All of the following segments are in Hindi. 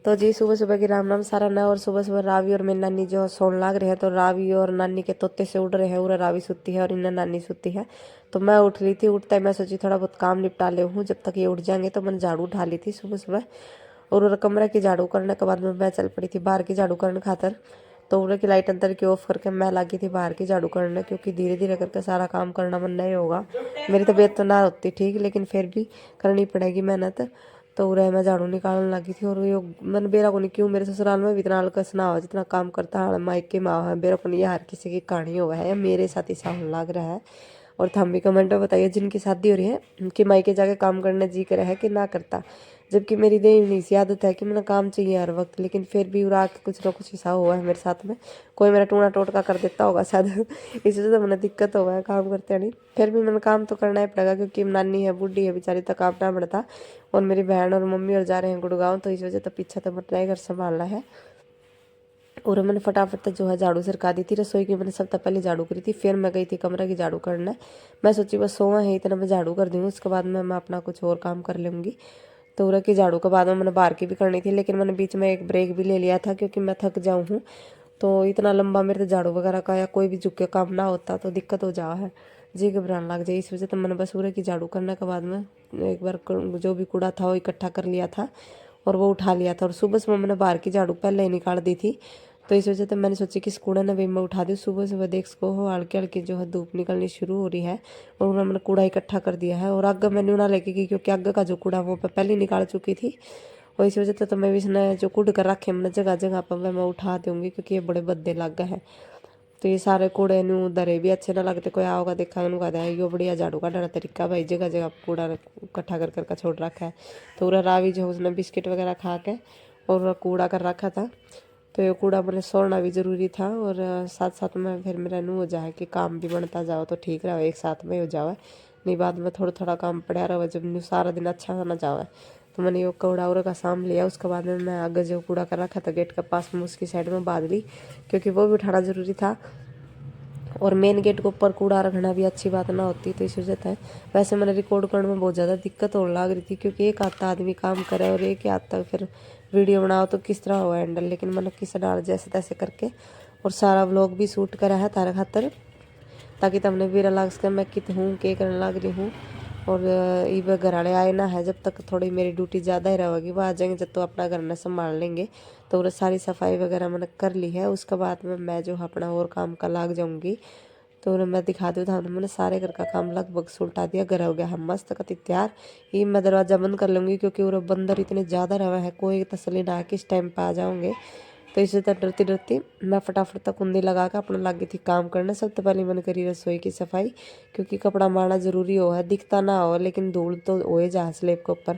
तो जी सुबह सुबह की राम राम सारा ना। और सुबह सुबह रावी और मेरी नानी जो सोन लाग रहे हैं, तो रावी और नानी के तोते से उड़ रहे हैं। उरा रावी सुती है और इन्हें नानी सुती है। तो मैं उठ रही थी, उठता ही मैं सोची थोड़ा बहुत काम निपटा ले हूँ, जब तक ये उठ जाएंगे। तो मैंने झाड़ू उठा ली थी सुबह सुबह, और उरा कमरा की झाड़ू करने के बाद में मैं चल पड़ी थी बाहर की झाड़ू करने खातर। तो उरा की लाइट अंदर की ऑफ करके मैं लगी थी बाहर की झाड़ू करने, क्योंकि धीरे धीरे करके सारा काम करना मन नहीं होगा। मेरी तबीयत तो ना होती ठीक, लेकिन फिर भी करनी पड़ेगी मेहनत। तो उरे मैं झाड़ू निकालने लगी थी। और यो मन बेरा को नहीं क्यों मेरे ससुराल में भी इतना अलकस ना हो जितना काम करता है मायके में है। बेरा को नहीं यार किसी की कहानी हुआ है या मेरे साथ ही सावन लग रहा है। और थम भी कमेंट में बताइए जिनकी शादी हो रही है उनके मायके जाके काम करने जी करे है कि ना करता। जबकि मेरी नहीं सी आदत है कि मैंने काम चाहिए हर वक्त, लेकिन फिर भी उरा के कुछ ना कुछ हिस्सा हुआ है मेरे साथ में। कोई मेरा टूना टोटका कर देता होगा शायद इस वजह से मैंने दिक्कत हुआ है काम करते नहीं। फिर भी मैंने काम तो करना ही पड़ेगा, क्योंकि नानी है बूढ़ी है बेचारी, तक काम ना पड़ता। और मेरी बहन और मम्मी और जा रहे हैं गुड़गांव, तो इस वजह तो पीछे तो मत घर संभालना है। और मैंने फटाफट जो है झाड़ू सरका दी थी। रसोई की मैंने सबसे पहले झाड़ू करी थी, फिर मैं गई थी कमरा की झाड़ू करना। मैं सोची बस सोवा है इतना मैं झाड़ू कर दूँगी, उसके बाद में मैं अपना कुछ और काम कर लूँगी। तो उरा की झाड़ू के बाद में मैंने बाहर की भी करनी थी, लेकिन मैंने बीच में एक ब्रेक भी ले लिया था, क्योंकि मैं थक जाऊँ हूँ। तो इतना लंबा मेरे तो झाड़ू वगैरह का या कोई भी झुक के काम ना होता तो दिक्कत हो जा है, जी घबराने लग जाए। इस वजह तो मैंने बस उरा की झाड़ू करने के बाद में एक बार जो भी कूड़ा था वो इकट्ठा कर लिया था और वो उठा लिया था। और सुबह सुबह मैंने बाहर की झाड़ू पहले ही निकाल दी थी। तो इस वजह से मैंने सोची कि इस कूड़ा ने भी मैं उठा दूँ। सुबह सुबह देख सको हो हल्की हल्की जो है धूप निकलनी शुरू हो रही है, और उन्होंने मैंने कूड़ा इकट्ठा कर दिया है। और आगे मैंने उन्हें लेके गई, क्योंकि आगे का जो कूड़ा वो पहले ही निकाल चुकी थी। और इस वजह से तो मैं भी इसने जो कूड़ कर रखे मैंने जगह जगह पर मैं उठा दूँगी, क्योंकि ये बड़े बदे लग गए हैं। तो ये सारे कूड़े नू दरे भी अच्छे ना लगते, कोई आओगा देखा उन्होंने कहता है यो बढ़िया झाड़ू काटने तरीका भाई, जगह जगह कूड़ा इकट्ठा कर कर छोड़ रखा है। तो पूरा रावी जो उसने बिस्किट वगैरह खा के और कूड़ा कर रखा था। तो ये कूड़ा मैंने सोड़ना भी ज़रूरी था। और साथ साथ में फिर मेरा नू हो जाए कि काम भी बनता जाओ तो ठीक रहे, एक साथ में हो जाए, नहीं बाद में थोड़ा थोड़ा काम पड़ा रहा जब नू सारा दिन अच्छा ना जाए। तो मैंने ये कूड़ा उड़ा का साम लिया। उसके बाद में मैं आगे जो कूड़ा कर रखा था गेट के पास में उसकी साइड में बांध ली, क्योंकि वो भी उठाना ज़रूरी था। और मेन गेट के ऊपर कूड़ा रखना भी अच्छी बात ना होती, तो इस वजह से वैसे मैंने रिकॉर्ड करने में बहुत ज़्यादा दिक्कत होने लग रही थी, क्योंकि एक आधा आदमी काम करे और एक हाथ तक फिर वीडियो बनाओ तो किस तरह हो हैंडल। लेकिन मैंने किस डाल जैसे तैसे करके और सारा व्लॉग भी शूट करा है तारे खातर, ताकि तुमने भी रिलैक्स कर मैं कित हूँ के करने लग रही हूँ। और ये घर वाले आए ना है, जब तक थोड़ी मेरी ड्यूटी ज़्यादा ही रहेगी, वो आ जाएंगे जब तो अपना घर न संभाल लेंगे। तो वो सारी सफाई वगैरह मैंने कर ली है। उसके बाद में मैं जो अपना और काम का लाग जाऊँगी। तो उन्हें मैं दिखा दूँ था, मैंने सारे घर का काम लगभग सुलटा दिया, घर हो गया हम मस्त का तैयार। ये मैं दरवाज़ा बंद कर लूँगी, क्योंकि वो बंदर इतने ज़्यादा रवा है, कोई तसली ना है किस टाइम पे आ जाओगे। तो इसी तरह डरती डरती मैं फटाफट तक कुंडी लगा कर अपने लगी थी काम करने। सबसे पहले मैंने करी रसोई की सफाई, क्योंकि कपड़ा मारना ज़रूरी हो है, दिखता ना हो लेकिन धूल तो हो जा स्लेब के ऊपर।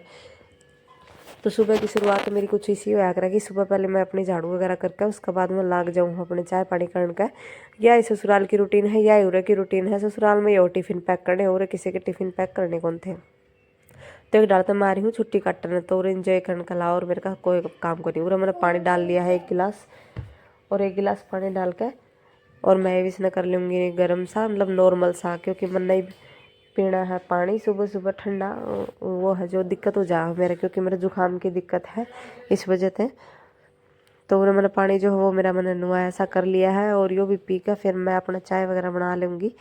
तो सुबह की शुरुआत मेरी कुछ इसी होया करेगी, सुबह पहले मैं अपनी झाड़ू वगैरह करके उसके बाद में लाग जाऊँ अपने चाय पानी करने का। या ससुराल की रूटीन है या उरे की रूटीन है। ससुराल में ये टिफ़िन पैक करने और किसी के टिफ़िन पैक करने कौन थे। तो एक डाल तो मैं आ रही हूँ छुट्टी काटने, तो और इन्जॉय करने का ला, और मेरे का कोई काम को नहीं। और मैंने पानी डाल लिया है 1 गिलास, और 1 गिलास पानी डाल के और मैं भी इसने कर लूँगी गर्म सा, मतलब नॉर्मल सा, क्योंकि मन नहीं पीना है पानी सुबह सुबह ठंडा। वो है जो दिक्कत हो जा मेरे, क्योंकि मेरे जुकाम की दिक्कत है इस वजह से। तो वो मैंने पानी जो है वो मेरा मैंने नुआ ऐसा कर लिया है, और यो भी पी कर फिर मैं अपना चाय वगैरह बना लूँगी।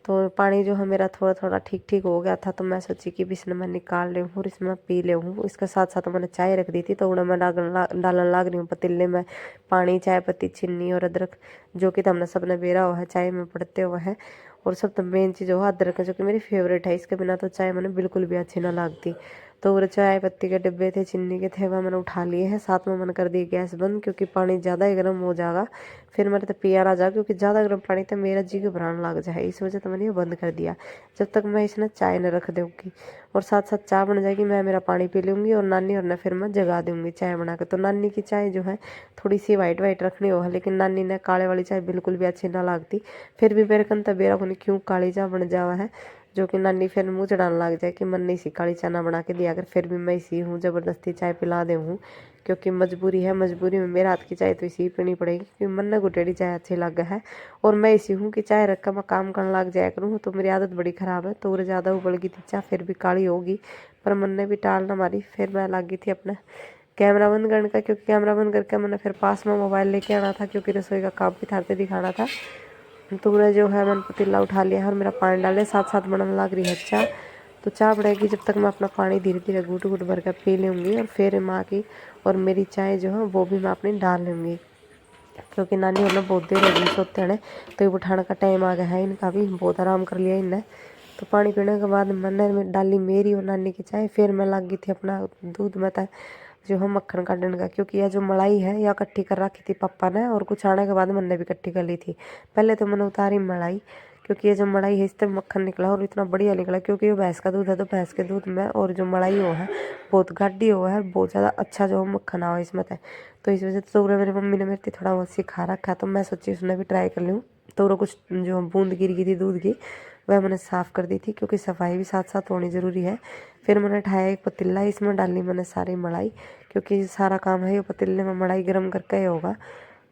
तो पानी जो है मेरा थोड़ा थोड़ा ठीक ठीक हो गया था, तो मैं सोची कि इसमें मैं निकाल ले हूँ और इसमें पी ले हूँ। इसके साथ साथ मैंने चाय रख दी थी, तो उन्हें मैं डालने लग रही हूँ पतीले में पानी, चाय पत्ती, चीनी और अदरक, जो कि हमने सबने बेरा हुआ है चाय में पड़ते हुए है। और सब तो मेन चीज़ हुआ अदरक है, जो कि मेरी फेवरेट है, इसके बिना तो चाय मैंने बिल्कुल भी अच्छी ना लगती। तो वो चाय पत्ती के डिब्बे थे, चीनी के थे, वह मैंने उठा लिए हैं। साथ में मैंने कर दी गैस बंद, क्योंकि पानी ज़्यादा ही गर्म हो जाएगा फिर मेरे तो पिया ना जा, क्योंकि ज़्यादा गर्म पानी तो मेरा जी घबराने लग जाए। इस वजह तो मैंने ये बंद कर दिया जब तक मैं इसने चाय न रख दूँगी। और साथ साथ चाय बन जाएगी, मैं मेरा पानी पी लूँगी और नानी और न फिर मैं जगा दूँगी चाय बना के। तो नानी की चाय जो है थोड़ी सी वाइट वाइट रखनी हो है, लेकिन नानी ने काले वाली चाय बिल्कुल भी अच्छी ना लगती। फिर भी मेरे कन तबेरा को नहीं क्यों काली चाय बन जावा है, जो कि नानी फिर मुँह चढ़ाने लग जाए कि मन नहीं सी काली चाय ना बना के दिया कर। फिर भी मैं इसी हूँ ज़बरदस्ती चाय पिला दे हूँ, क्योंकि मजबूरी है, मजबूरी में मेरे हाथ की चाय तो इसी पीनी पड़ेगी, क्योंकि मन ने गुटेड़ी चाय अच्छी लग है। और मैं इसी हूँ कि चाय रख कर मैं काम करने लग जाया करूँ, तो मेरी आदत बड़ी ख़राब है। तो वो ज़्यादा उबल गई थी चाय, फिर भी काली होगी, पर मन ने भी टाल ना मारी। फिर मैं लगी थी अपने कैमरा बंद करने का, क्योंकि कैमरा बंद करके मैंने फिर पास में मोबाइल लेके आना था, क्योंकि रसोई का काम भी थाते दिखाना था। तो मैंने जो है मैंने पतीला उठा लिया है और मेरा पानी डाले, साथ साथ बनने लग रही है चाय। तो चाय बढ़ेगी जब तक मैं अपना पानी धीरे धीरे घूट घूट भर कर पी लूँगी, और फिर माँ की और मेरी चाय जो है वो भी मैं अपनी डाल लूँगी, क्योंकि नानी और ना बहुत देर हो गई सोते हैं। तो ये उठाने का टाइम आ गया है इनका भी, बहुत आराम कर लिया इनने। तो पानी पीने के बाद मैंने डाली मेरी और नानी की चाय, फिर मैं लग गई थी अपना दूध में था जो है मक्खन काटने का, क्योंकि यह जो मलाई है यह इकट्ठी कर रखी थी पापा ने, और कुछ आने के बाद मैंने भी इकट्ठी कर ली थी। पहले तो मैंने उतारी मलाई, क्योंकि ये जो मलाई है इससे मक्खन निकला और इतना बढ़िया निकला, क्योंकि ये भैंस का दूध है, तो भैंस के दूध में और जो मलाई हो है बहुत गाढ़ी हो है, बहुत ज़्यादा अच्छा जो मक्खन आवा इसमें था। तो इस वजह से तो मेरी मम्मी ने मेरे थोड़ा बहुत सिखा रखा, तो मैं सोची उसने भी ट्राई कर लूँ। तो कुछ जो बूंद गिर गई थी दूध की वह मैंने साफ़ कर दी थी, क्योंकि सफाई भी साथ साथ होनी ज़रूरी है। फिर मैंने उठाया एक पतीला, इसमें डाली मैंने सारी मलाई, क्योंकि सारा काम है ये पतीले में मलाई गर्म करके ही होगा।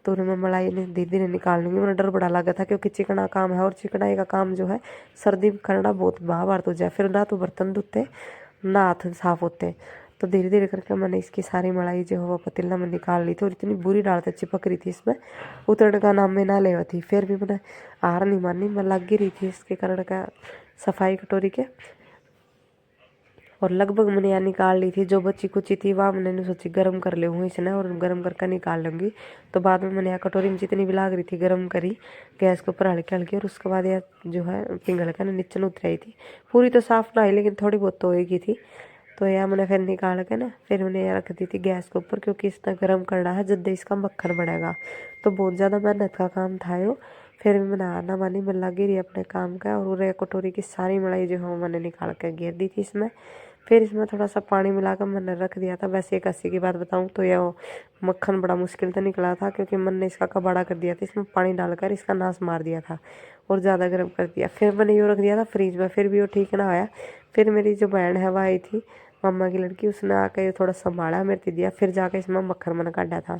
तो मैं मलाई धीरे धीरे निकाल लूँगी। मैंने डर बड़ा लगा था, क्योंकि चिकना काम है, और चिकनाई का काम जो है सर्दी में करना बहुत बार तो जाए, फिर ना तो बर्तन धुते ना हाथ साफ होते। तो धीरे धीरे करके मैंने इसकी सारी मलाई जो है वो पतीला में निकाल ली थी, और इतनी बुरी डालते चिपक रही थी इसमें, उतरने का नाम में ना ले थी। फिर भी मैंने हार नहीं मानी, मैं लग ही रही थी इसके कारण का सफाई कटोरी के, और लगभग मैंने यहाँ निकाल ली थी। जो बची कुची थी वह मैंने सोची गर्म कर लूँगी इसने, और गर्म करके निकाल लूँगी। तो बाद में मैंने यहाँ कटोरी में जितनी भी लाग रही थी गर्म करी गैस के ऊपर हल्की हल्की, और उसके बाद यह जो है पिघल कर नीचे उतराई थी। पूरी तो साफ़ ना आई, लेकिन थोड़ी बहुत तो होगी थी। तो यह मैंने फिर निकाल के ना फिर मैंने यह रख दी थी गैस के ऊपर, क्योंकि इतना गर्म करना है जल्दी इसका मक्खन बनेगा। तो बहुत ज़्यादा मेहनत का काम था यो। फिर भी मैंने हार ना मानी, मैं लगी रही अपने काम का, और एक कटोरी की सारी मलाई जो है मैंने निकाल कर घेर दी थी इसमें। फिर इसमें थोड़ा सा पानी मिलाकर मैंने रख दिया था। वैसे एक अस्सी की बात बताऊँ तो यह मक्खन बड़ा मुश्किल से निकला था, क्योंकि मैंने इसका कबाड़ा कर दिया था, इसमें पानी डालकर इसका नाश मार दिया था और ज़्यादा गर्म कर दिया। फिर मैंने यो रख दिया था फ्रीज में, फिर भी वो ठीक ना आया। फिर मेरी जो बहन है वह आई थी, मामा की लड़की, उसने आकर ये थोड़ा संभाला मेरे दिया, फिर जाकर इसमें मक्खन मैंने काटा था।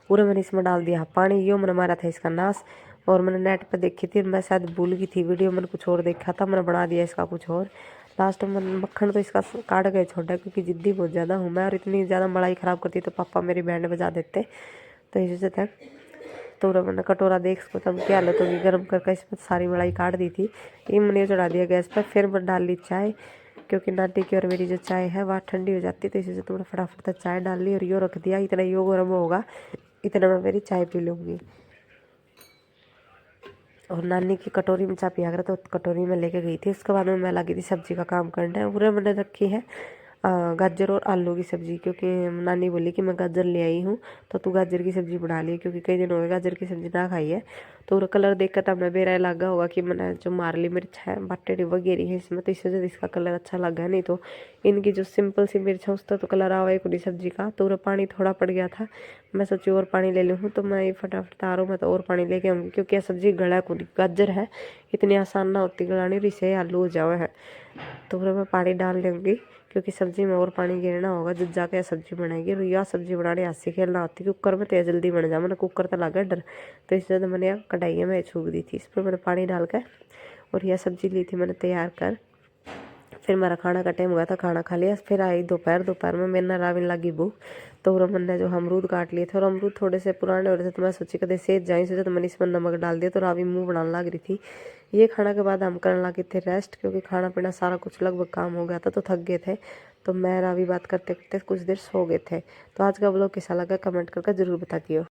पूरा मैंने इसमें डाल दिया पानी, यो मैंने मारा था इसका नाश। और मैंने नेट पर देखी थी, मैं शायद भूल गई थी वीडियो, मैंने कुछ और देखा था, मैंने बना दिया इसका कुछ और। लास्ट में मक्खन तो इसका काट गए छोड़ा, क्योंकि जिद्दी बहुत ज़्यादा हूँ मैं, और इतनी ज़्यादा मलाई ख़राब करती तो पापा मेरी बैंड बजा देते। तो इस वजह तक तो मैंने कटोरा देख इसको तब क्या हालत होगी, गर्म करके इसमें सारी मलाई काट दी थी। ये मैंने चढ़ा दिया गैस पर। फिर मैं डाल ली चाय, क्योंकि नाटी की और मेरी जो चाय है वह ठंडी हो जाती है, तो इसी वजह से तो मैंने फटाफट से चाय डाल ली और यो रख दिया। इतना यो गर्म होगा इतना मैं मेरी चाय पी लूँगी। और नानी की कटोरी में चाय पिया कर, तो कटोरी में लेके गई थी। उसके बाद में मैं लगी थी सब्जी का काम करने। पूरे मैंने रखी है गाजर और आलू की सब्ज़ी, क्योंकि नानी बोली कि मैं गाजर ले आई हूँ तो तू गाजर की सब्ज़ी बना ली, क्योंकि कई दिन हो गए गाजर की सब्ज़ी ना खाई है। तो वो कलर देख कर तब मैं बेरा लगा होगा कि मैंने जो मारली मिर्च है बाटेडी वगैरह है इसमें, तो इस वजह से इसका कलर अच्छा लगा। नहीं तो इनकी जो सिंपल सी मिर्च है उसका तो कलर आवा एक पूरी सब्जी का। तो वो पानी थोड़ा पड़ गया था, मैं सोची और पानी ले लूँ, तो मैं फटाफट तारों में तो और पानी लेके आऊँगी, क्योंकि यह सब्ज़ी गला को गाजर है इतनी आसान ना होती गलानी, और इसे आलू हो जावे है। तो फिर मैं पानी डाल लूँगी, क्योंकि सब्ज़ी में और पानी गिरना होगा जब जाके सब्ज़ी बनाएगी। और यह सब्ज़ी बनाने हाथ से खेलना होती, कुकर में तेज़ जल्दी बन जाए, मैंने कुकर तो लगा डर। तो इस वजह मैंने कढ़ाई में छूक दी थी, इस पर मैंने पानी डाल कर और यह सब्ज़ी ली थी मैंने तैयार कर। फिर मेरा खाना का टाइम हुआ था, खाना खा लिया। फिर आई दोपहर में मेरे ना राविन लगी भूख, तो मैंने जो अमरूद काट लिए थे, और अमरूद थोड़े से पुराने हो रहे थे, तो मैं सोची कदे सेज जाए सोचा, तो मैंने इसमें नमक डाल दिया, तो रावी मुँह बनाने लग रही थी। ये खाना के बाद हम करने लगे थे रेस्ट, क्योंकि खाना पीना सारा कुछ लगभग काम हो गया था, तो थक गए थे। तो मैं रावी बात करते करते कुछ देर सो गए थे। तो आज का ब्लॉग कैसा लगा कमेंट करके ज़रूर बता दियो।